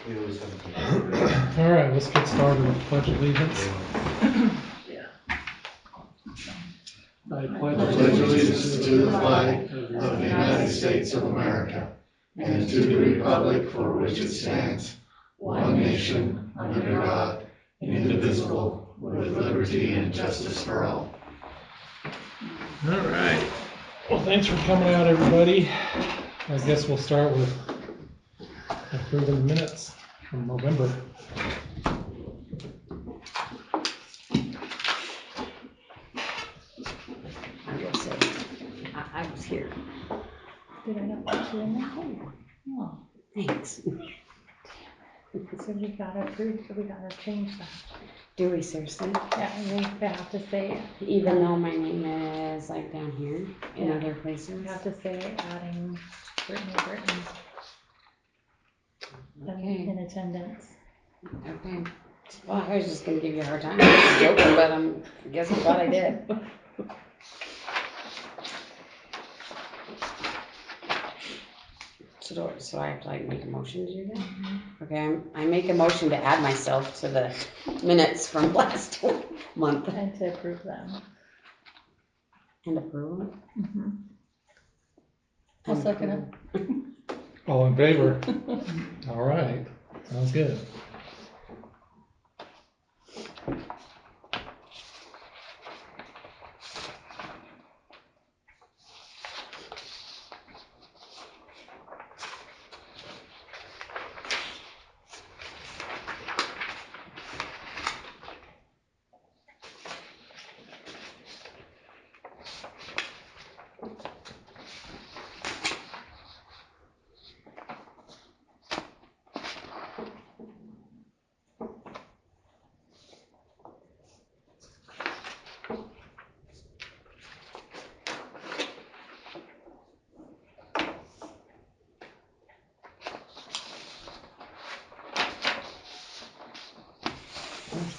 All right, let's get started with Pledge Allegiance. I pledge allegiance to the flag of the United States of America and to the republic for which it stands, one nation, under God, indivisible, with liberty and justice for all. All right. Well, thanks for coming out, everybody. I guess we'll start with approving the minutes from November. I was here. Did I not put you in there? Oh, Thanks. so we gotta approve, so we gotta change that. Do we seriously? Yeah, we have to say, Even though my name is like down here in Yeah. other places? we have to say adding Brittany Okay. in attendance. Okay. Well, I was just gonna give you a hard time. I was joking, but I guess I'm glad I did. So I have to like make a motion to do that? Okay, I make a motion to add myself to the minutes from last month. And to approve them. And approve them? Mm-hmm. I'll second it. All in favor? All right, sounds good.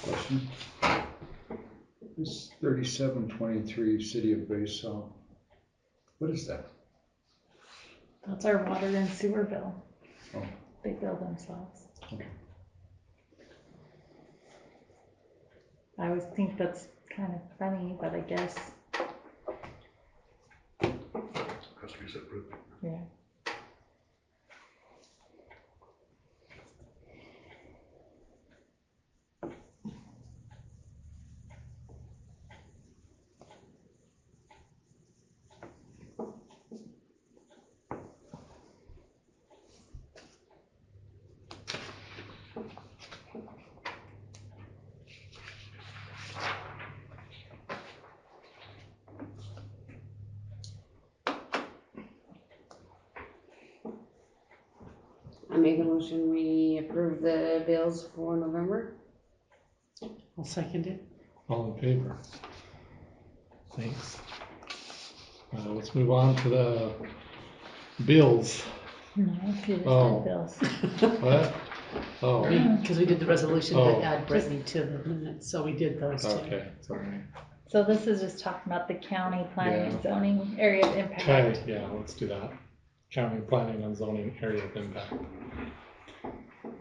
Question. This 3723 City of Basalt, what is that? That's our water and sewer bill. Oh. They bill themselves. Okay. I always think that's kind of funny, but I guess, Has to be separate. yeah. I make a motion, we approve the bills for November. I'll second it. All in favor? Thanks. Let's move on to the bills. No, you just Oh. did bills. What? Oh, Because we did the resolution Oh. to add Brittany to the minutes, so we did those two. okay, sorry. So this is just talking about the county planning and Yeah. zoning area of impact. Okay, yeah, let's do that. County planning and zoning area of impact.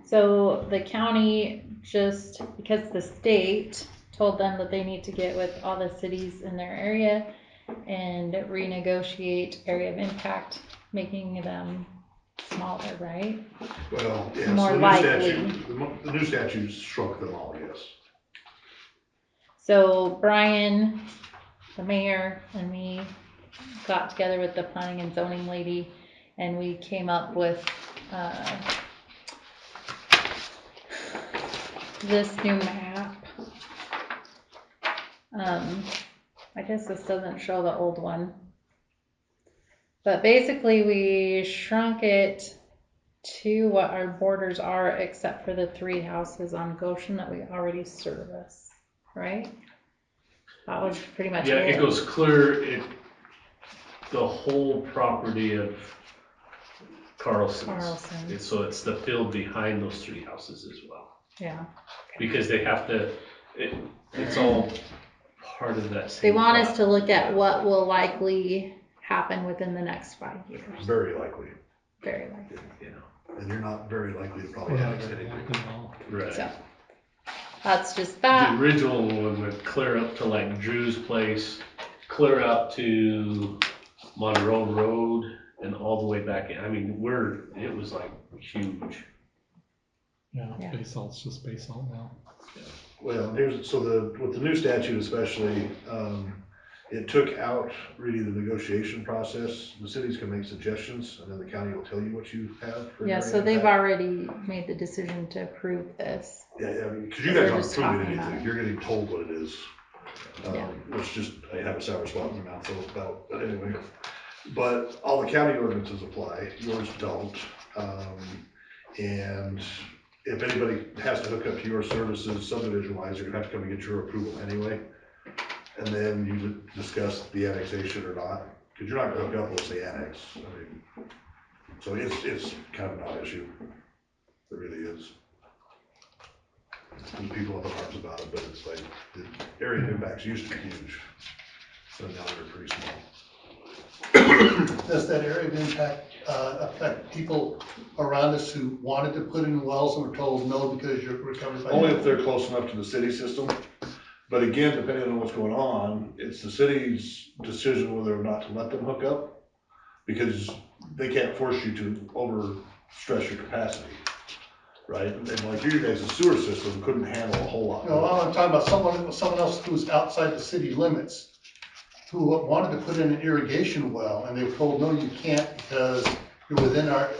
So the county, just because the state told them that they need to get with all the cities in their area and renegotiate area of impact, making them smaller, right? Well, yes, More the new likely. statute, the new statutes shrunk them all, yes. So Brian, the mayor, and me got together with the planning and zoning lady, and we came up with this new map. I guess this doesn't show the old one. But basically we shrunk it to what our borders are, except for the 3 houses on Goshen that we already service, right? That was pretty much Yeah, it. it goes clear, the whole property of Carlson's. Carlson. So it's the field behind those 3 houses as well. Yeah. Because they have to, it's all part of that They same. want us plot. to look at what will likely happen within the next 5 years. Very likely. Very likely. You know. and you're not very likely to probably Yeah, annex anything. Right. So that's just The that. original one went clear up to like Drew's place, clear out to Monroe Road and all the way back in. I mean, it was like huge. Yeah, Yeah. basalt's just basalt now. Well, with the new statute especially, it took out really the negotiation process. The cities can make suggestions, and then the county will tell you what you have. For Yeah, area so they've impact. already made the decision to approve this. Yeah, I mean, because you They're guys aren't just approving talking about anything, it. you're getting told what it is. Yeah. Which just, I have a sour spot in my mouth about, but anyway. But all the county ordinances apply, yours don't. And if anybody has to hook up to your services subdivision wise, you're gonna have to come and get your approval anyway. And then you discuss the annexation or not, because you're not gonna hook up unless they annex. I mean, so it's kind of a non-issue. It really is. And people have their arms about it, but it's like, the area impacts used to be huge. So now they're pretty small. Does that area of impact affect people around us who wanted to put in wells and were told no because you're recovered by? Only if they're close enough to the city system. But again, depending on what's going on, it's the city's decision whether or not to let them hook up. Because they can't force you to overstress your capacity, right? And like your guys' sewer system couldn't handle a whole lot. No, more. I'm talking about someone else who's outside the city limits, who wanted to put in an irrigation well, and they were told, no, you can't because you're within our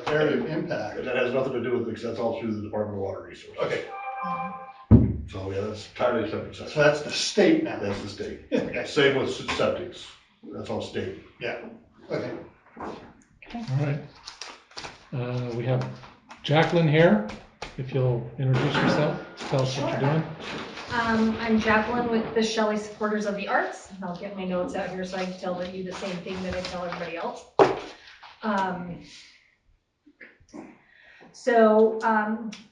area of impact. And that has nothing to do with it, because that's all through the Department of Water Resources. Okay, So yeah, that's entirely separate so section. that's the state now. That's the state. Okay, Same with septics. That's all state. yeah, okay. All right. We have Jacqueline here. If you'll introduce yourself, tell us what you're doing. I'm Jacqueline with the Shelley Supporters of the Arts. I'll get my notes out here so I can tell you the same thing that I tell everybody else.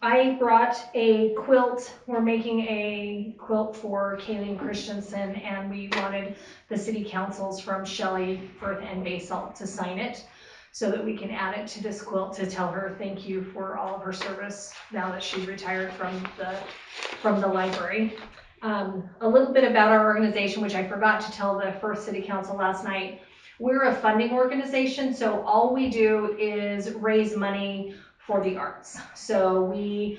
I brought a quilt. We're making a quilt for Kayleen Christensen, and we wanted the city councils from Shelley, Firth, and Basalt to sign it so that we can add it to this quilt to tell her thank you for all of her service now that she's retired from the library. A little bit about our organization, which I forgot to tell the Firth City Council last night. We're a funding organization, so all we do is raise money for the arts. So we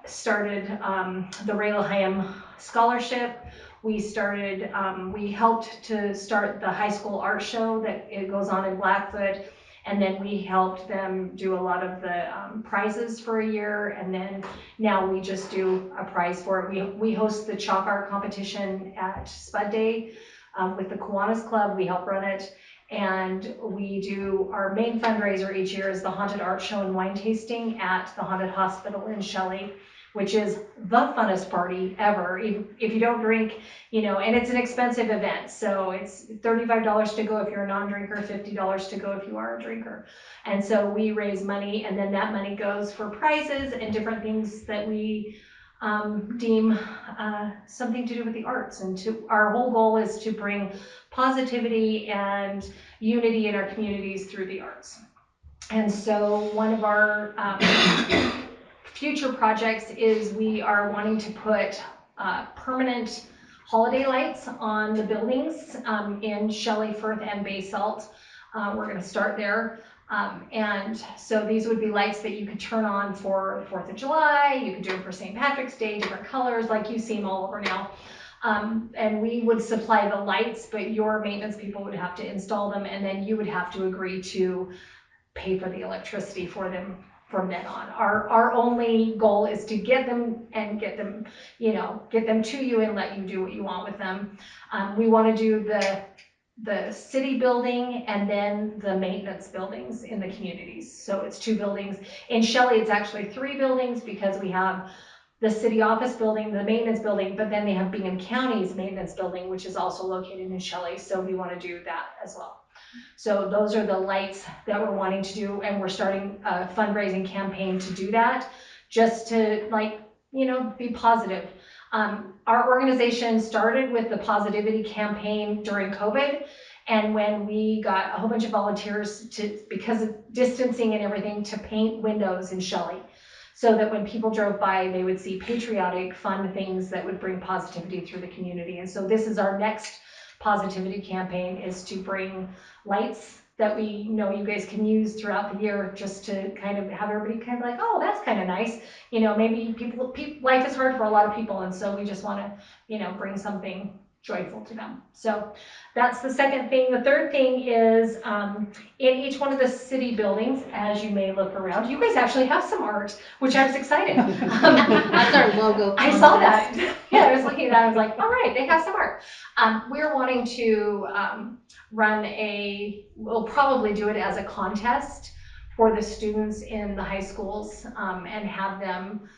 started the Rayla Hyam Scholarship. We helped to start the high school art show that it goes on in Blackfoot. And then we helped them do a lot of the prizes for a year. And then now we just do a prize for it. We host the chalk art competition at Spud Day with the Kiwanis Club. We help run it. And we do our main fundraiser each year is the Haunted Art Show and Wine Tasting at the Haunted Hospital in Shelley, which is the funnest party ever. If you don't drink, and it's an expensive event. So it's $35 to go if you're a non-drinker, $50 to go if you are a drinker. And so we raise money, and then that money goes for prizes and different things that we deem something to do with the arts. And our whole goal is to bring positivity and unity in our communities through the arts. And so one of our future projects is we are wanting to put permanent holiday lights on the buildings in Shelley, Firth, and Basalt. We're going to start there. And so these would be lights that you could turn on for 4th of July. You could do it for St. Patrick's Day, different colors like you see them all over now. And we would supply the lights, but your maintenance people would have to install them, and then you would have to agree to pay for the electricity for them from then on. Our only goal is to get them to you and let you do what you want with them. We want to do the city building and then the maintenance buildings in the communities. So it's 2 buildings. In Shelley, it's actually 3 buildings because we have the city office building, the maintenance building, but then they have Bingham County's maintenance building, which is also located in Shelley. So we want to do that as well. So those are the lights that we're wanting to do, and we're starting a fundraising campaign to do that, just to be positive. Our organization started with the positivity campaign during COVID, And when we got a whole bunch of volunteers because of distancing and everything, to paint windows in Shelley, so that when people drove by, they would see patriotic, fun things that would bring positivity through the community. And so this is our next positivity campaign, is to bring lights that we know you guys can use throughout the year, just to kind of have everybody kind of like, oh, that's kind of nice. You know, maybe life is hard for a lot of people, and so we just want to, you know, bring something joyful to them. So that's the second thing. The third thing is, in each one of the city buildings, as you may look around, you guys actually have some art, which I was excited. That's our logo. I saw that. Yeah, I was looking at that. I was like, all right, they have some art. We're wanting to we'll probably do it as a contest for the students in the high schools, and have them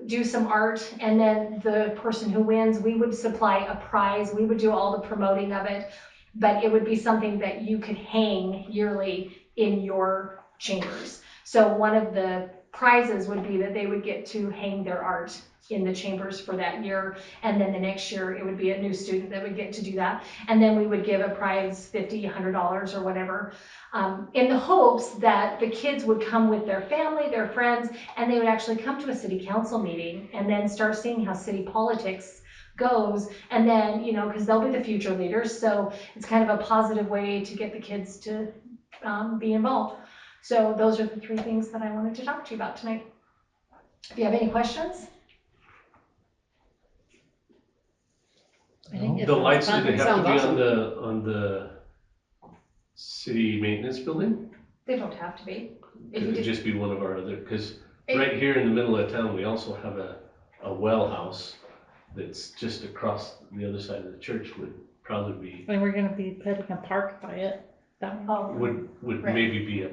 do some art, and then the person who wins, we would supply a prize. We would do all the promoting of it, but it would be something that you could hang yearly in your chambers. So one of the prizes would be that they would get to hang their art in the chambers for that year, and then the next year it would be a new student that would get to do that, and then we would give a prize, $50, $100 or whatever, in the hopes that the kids would come with their family, their friends, and they would actually come to a city council meeting and then start seeing how city politics goes, and then, you know, because they'll be the future leaders, so it's kind of a positive way to get the kids to be involved. So those are the three things that I wanted to talk to you about tonight. If you have any questions? I think it's The lights, do fun. they have to Sounds be awesome. on the city maintenance building? They don't have to be. If Could you it did, just be one of our other, because It- right here in the middle of town, we also have a well house that's just across the other side of the church, would probably be, And we're gonna be putting a park by it. That one. would Right. maybe be a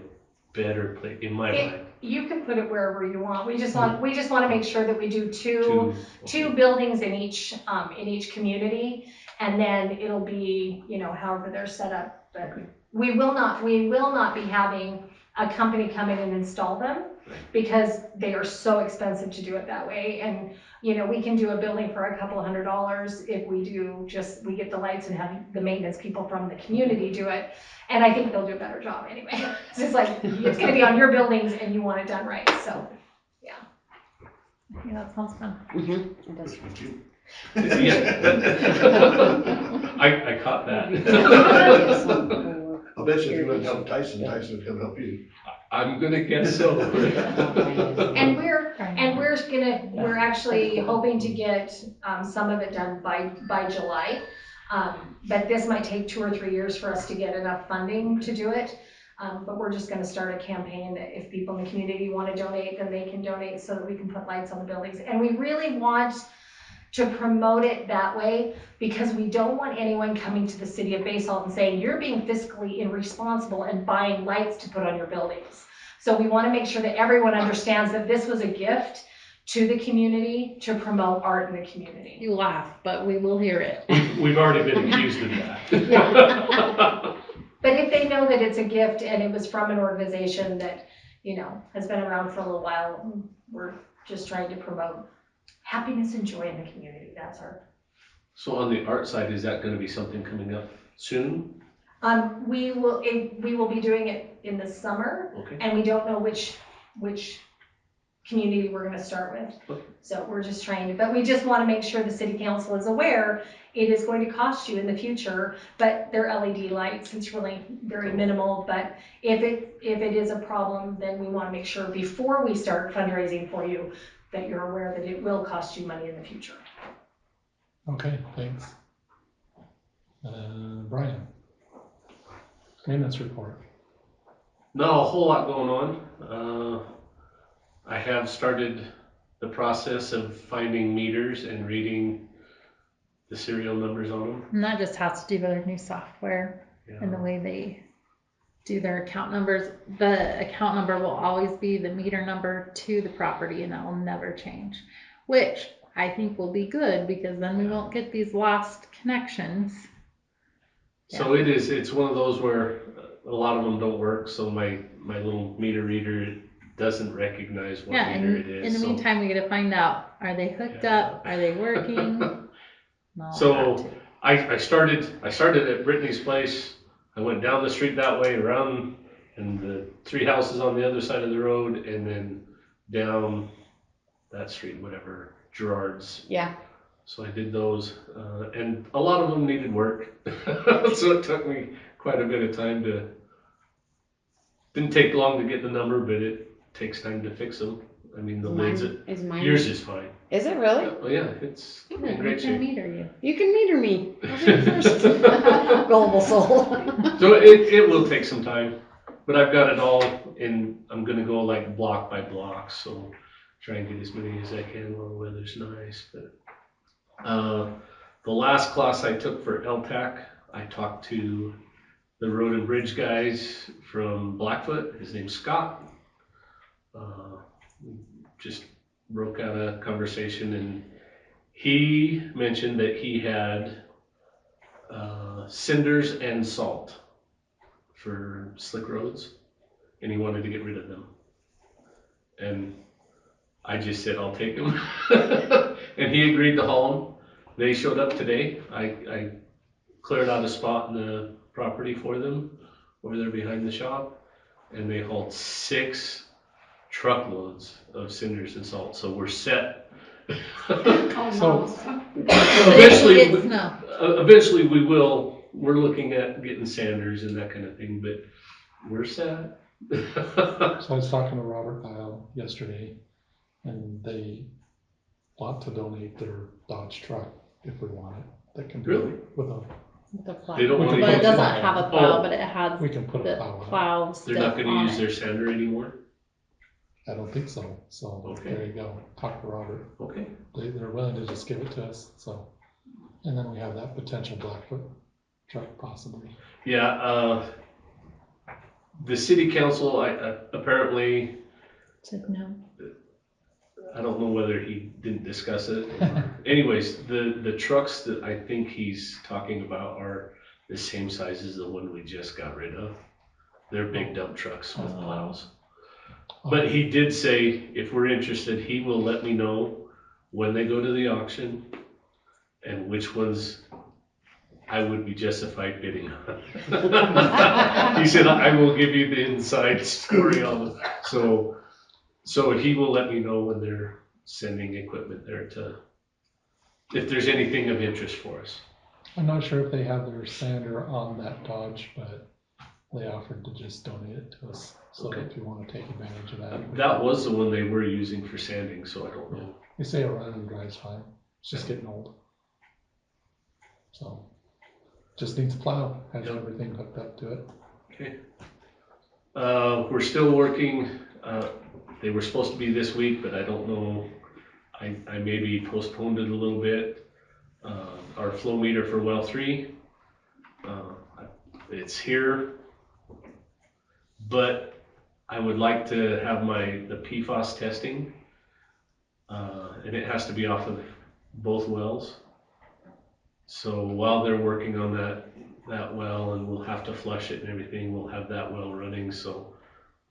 better place, in my It- mind. you can put it wherever you want. We just want to make sure that we do two Okay. buildings in each community, and then it'll be, you know, however they're set up. But we will not be having a company come in and install them, because they are so expensive to do it that way. And, you know, we can do a building for a couple $100 if we we get the lights and have the maintenance people from the community do it. And I think they'll do a better job anyway. It's just like, it's gonna be on your buildings and you want it done right, so. Yeah, that sounds fun. It does. Yeah. I caught that. I'll bet you if you went to help Tyson, Tyson would come help you. I'm gonna guess so. And we're actually hoping to get some of it done by July. But this might take 2 or 3 years for us to get enough funding to do it. But we're just gonna start a campaign that if people in the community wanna donate, then they can donate so that we can put lights on the buildings. And we really want to promote it that way, because we don't want anyone coming to the city of Basalt and saying, you're being fiscally irresponsible and buying lights to put on your buildings. So we want to make sure that everyone understands that this was a gift to the community to promote art in the community. You laugh, but we will hear it. We've already been accused of that. But if they know that it's a gift and it was from an organization that, you know, has been around for a little while, we're just trying to promote happiness and joy in the community. That's our. So on the art side, is that gonna be something coming up soon? We will be doing it in the summer, Okay. and we don't know which community we're gonna start with. Okay. So we're just trying to, but we just wanna make sure the city council is aware it is going to cost you in the future, but they're LED lights, it's really very minimal, but if it is a problem, then we wanna make sure before we start fundraising for you, that you're aware that it will cost you money in the future. Okay, thanks. Brian. Maintenance report. Not a whole lot going on. I have started the process of finding meters and reading the serial numbers on them. And that just has to do with their new software and the way they do their account numbers. The account number will always be the meter number to the property, and that will never change, which I think will be good, because then we won't get these lost connections. So it's one of those where a lot of them don't work, so my little meter reader doesn't recognize what Yeah, meter and it is. in the so- meantime, we gotta find out, are they hooked up? Are they working? No, So not to. I started at Brittany's place. I went down the street that way, around, and the 3 houses on the other side of the road, and then down that street, whatever, Gerard's. Yeah. So I did those, and a lot of them needed work. So it took me quite a bit of time didn't take long to get the number, but it takes time to fix them. I mean, the lids, Is mine? yours is fine. Is it really? Oh yeah, it's in We great can shape. meter you. You can meter me. I'll be the first. Gullible soul. So it will take some time, but I've got it all in, I'm gonna go like block by block, so try and get as many as I can while the weather's nice, but. The last class I took for LTAC, I talked to the road and bridge guys from Blackfoot. His name's Scott. We just broke out a conversation, and he mentioned that he had cinders and salt for slick roads, and he wanted to get rid of them. And I just said, I'll take them. And he agreed to haul them. They showed up today. I cleared out a spot in the property for them over there behind the shop, and they hauled 6 truckloads of cinders and salt. So we're set. So, Eventually we will. We're looking at getting sanders and that kind of thing, but we're set. so I was talking to Robert Kyle yesterday, and they want to donate their Dodge truck if we want it. That can be Really? with a, The plow. They don't want But to it use doesn't it. have a plow, Oh. but it has we can put a the plow on it. plow They're stuff not going to on use it. their sander anymore. I don't think so. So Okay. there you go. Talk to Robert. Okay. They're willing to just give it to us. So, and then we have that potential Blackfoot truck possibly. Yeah. The city council, apparently, Said no. I don't know whether he didn't discuss it. Anyways, the trucks that I think he's talking about are the same size as the one we just got rid of. They're big dump trucks with plows. But he did say if we're interested, he will let me know when they go to the auction and which ones I would be justified bidding on. He said, I will give you the inside story on them. So he will let me know when they're sending equipment there if there's anything of interest for us. I'm not sure if they have their sander on that Dodge, but they offered to just donate it to us. So Okay. if you want to take advantage of that. That was the one they were using for sanding, so I don't know. They say it runs and drives fine. It's just getting old. So, just needs a plow, has Yep. everything hooked up to it. Okay. We're still working, they were supposed to be this week, but I don't know. I maybe postponed it a little bit. Our flow meter for well 3, it's here. But I would like to have the PFAS testing, and it has to be off of both wells. So while they're working on that well, and we'll have to flush it and everything, we'll have that well running. So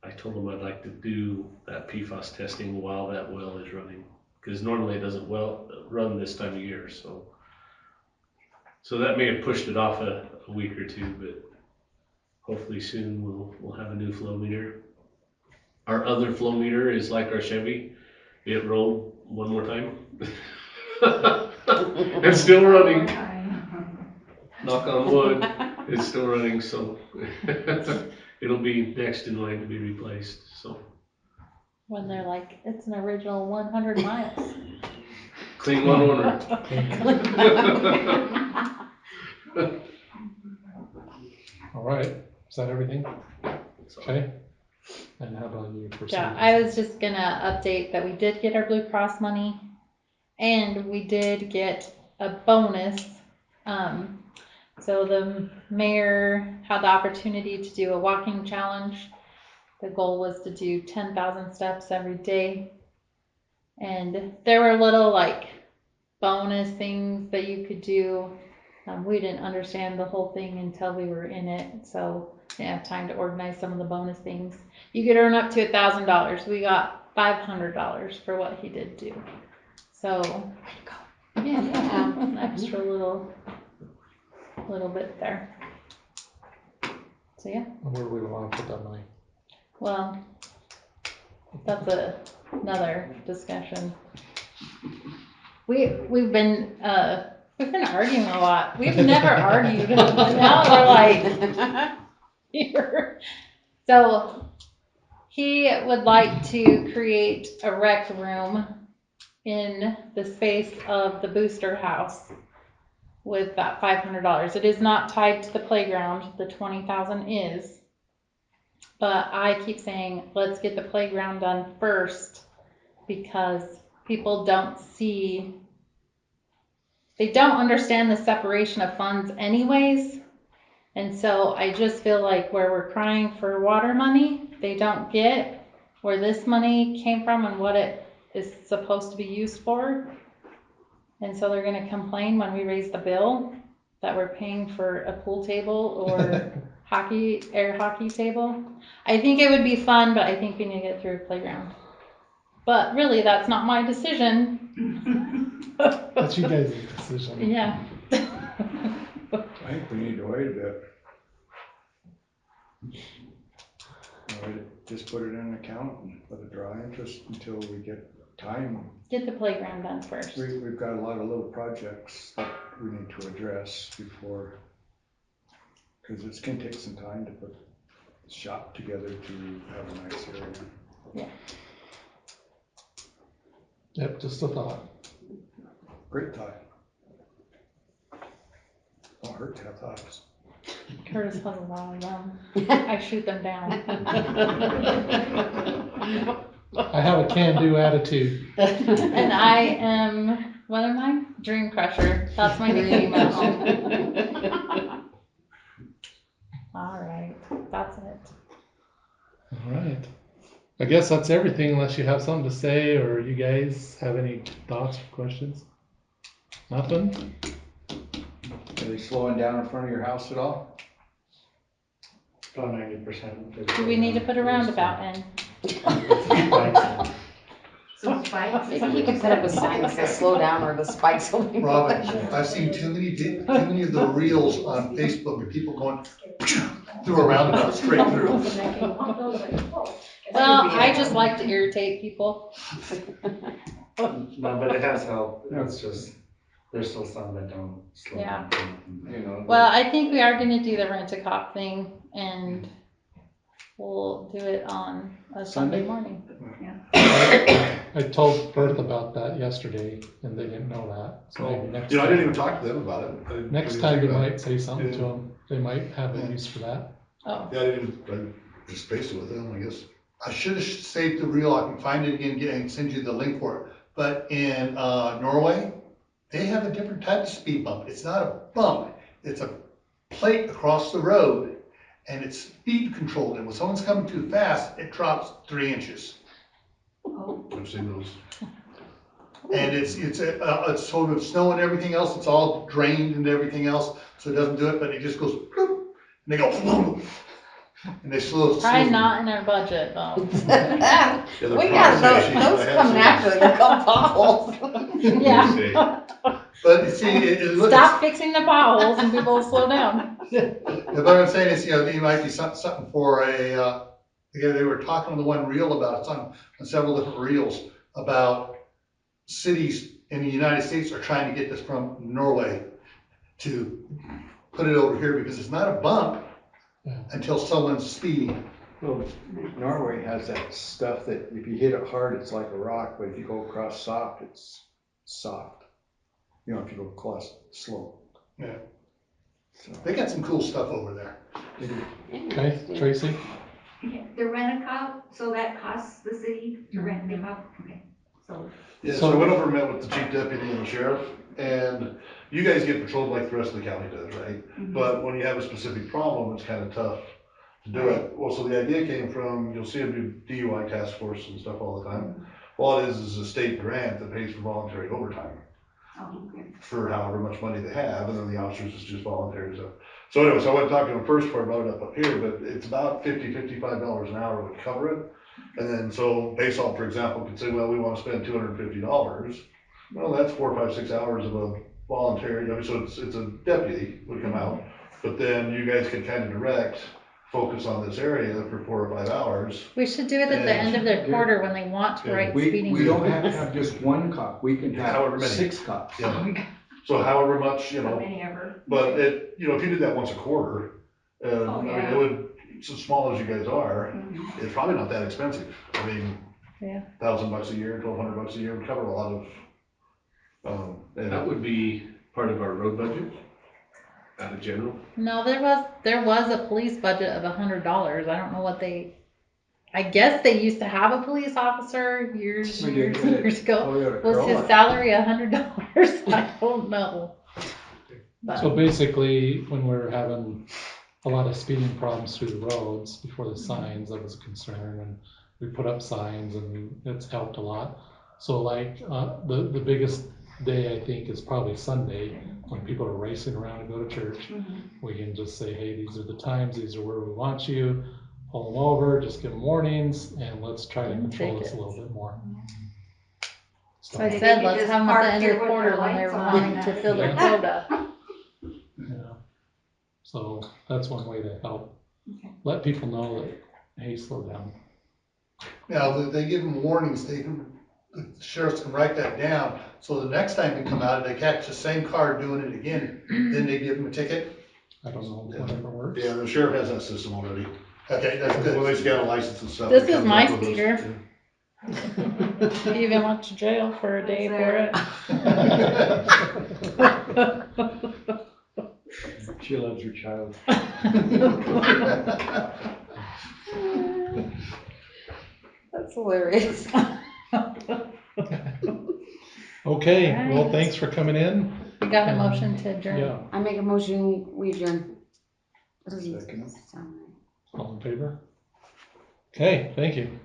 I told them I'd like to do that PFAS testing while that well is running, because normally it doesn't run this time of year. So that may have pushed it off a week or two, but hopefully soon we'll have a new flow meter. Our other flow meter is like our Chevy. It rolled one more time. It's still running. Knock on wood, it's still running, so it'll be next in line to be replaced, so. When they're like, it's an original 100 miles. Clean one owner. All right, is that everything? Okay. And how about you? for Yeah, some- I was just gonna update that we did get our Blue Cross money, and we did get a bonus. So the mayor had the opportunity to do a walking challenge. The goal was to do 10,000 steps every day. And there were little like bonus things that you could do. We didn't understand the whole thing until we were in it, so didn't have time to organize some of the bonus things. You could earn up to $1,000. We got $500 for what he did do. So, yeah, an extra little a little bit there. So yeah, Where do we want to put that money? well, that's another discussion. We've been arguing a lot. We've never argued. Now we're like here. So he would like to create a rec room in the space of the booster house with that $500. It is not tied to the playground. The 20,000 is. But I keep saying, let's get the playground done first because people don't see, they don't understand the separation of funds anyways. And so I just feel like where we're crying for water money, they don't get where this money came from and what it is supposed to be used for. And so they're gonna complain when we raise the bill that we're paying for a pool table or air hockey table. I think it would be fun, but I think we need to get through a playground. But really, that's not my decision. That's you guys' decision. Yeah. I think we need to wait a bit. Just put it in an account and let it draw interest until we get time. Get the playground done first. We've got a lot of little projects that we need to address before, because it's gonna take some time to put the shop together to have a nice area. Yeah. Yep, just a thought. Great thought. Won't hurt to have thoughts. Curtis has a lot of them. I shoot them down. I have a can-do attitude. And I am, what am I? Dream crusher. That's my nickname. All right, that's it. All right. I guess that's everything unless you have something to say or you guys have any thoughts or questions? Nothing? Are they slowing down in front of your house at all? About 90%. Do we need to put a roundabout in? Some spikes. Maybe you can put up a sign that says slow down or the spikes will be. Robin, I've seen too many of the reels on Facebook of people going through a roundabout straight through. Well, I just like to irritate people. No, but it has helped. It's just, there's still some that don't slow Yeah. down. You know. Well, I think we are gonna do the rent-a-cop thing and we'll do it on a Sunday morning. I told Bert about that yesterday and they didn't know that. So maybe next I time, didn't even talk to them about it. next time you might say something to them. They might have a use for that. Oh, Yeah, I just spaced it with them, I guess. I should have saved the reel. I can find it again and send you the link for it. But in Norway, they have a different type of speed bump. It's not a bump. It's a plate across the road and it's speed controlled. And when someone's coming too fast, it drops 3 inches. I've seen those. And it's sort of snow and everything else. It's all drained and everything else. So it doesn't do it, but it just goes, bloop, and they go, boom, and they slow. probably not in our budget though. We got those coming after, they're called potholes. Yeah. But see, it looks. Stop fixing the potholes and people will slow down. But what I'm saying is, it might be something for a, again, they were talking on the one reel about it, it's on several different reels about cities in the United States are trying to get this from Norway to put it over here because it's not a bump until someone's speeding. Well, Norway has that stuff that if you hit it hard, it's like a rock, but if you go across soft, it's soft. You know, if you go across slow. Yeah. So, They got some cool stuff over there. Okay, Tracy? The rent-a-cop, so that costs the city to rent the cop, okay, so. Yeah, so I went over and met with the chief deputy and the sheriff, and you guys get patrolled like the rest of the county does, right? But when you have a specific problem, it's kind of tough to do it. Well, so the idea came from, you'll see them do DUI task force and stuff all the time. All it is a state grant that pays for voluntary overtime Oh, okay. for however much money they have, and then the officers is just voluntary. So anyway, so I went and talked to them first before I brought it up here, but it's about $55 an hour would cover it. And then, so Basalt, for example, could say, well, we want to spend $250. Well, that's 4, 5, 6 hours of a voluntary, I mean, so it's a deputy would come out, but then you guys could kind of direct, focus on this area for 4 or 5 hours. We should do it at the end of their quarter when they want to write speeding. We don't have to have just one cop, we can However have many. 6 cops. Yeah. So however much, you How know, many ever. but it, you know, if you did that once a quarter, I mean, yeah. it would, it's as small as you guys are, it's probably not that expensive. I mean, Yeah. $1,000 a year, $1,200 a year would cover a lot of, and That would be part of our road budget, out of general. No, there was a police budget of $100. I don't know what I guess they used to have a police officer years We did get it. ago. Oh, yeah, Was his Corolla. salary $100? I don't know. But So basically, when we're having a lot of speeding problems through the roads before the signs, that was a concern, and we put up signs and it's helped a lot. So like, the biggest day I think is probably Sunday, when people are racing around to go to church. We can just say, hey, these are the times, these are where we want you, pull them over, just give them warnings, and let's try to control this a little bit more. so I Maybe said, you let's just have them at the park end here of the with quarter their when they're lights on. wanting to fill their Yeah. quota. Yeah. So that's one way to help. Okay. Let people know that, hey, slow down. Now, they give them warnings, the sheriffs can write that down, so the next time they come out, if they catch the same car doing it again, then they give them a ticket? I don't know, whatever works. yeah, the sheriff has that system already. Okay, that's When good. they scan a license and stuff. This it is comes my up with those, speeder. yeah. You even went to jail for a day for it. She loves her child. That's hilarious. Okay, well, Alright. thanks for coming in. We got a motion to adjourn. Yeah, I make a motion, we adjourn. That doesn't Second. sound right. all in favor? Okay, thank you.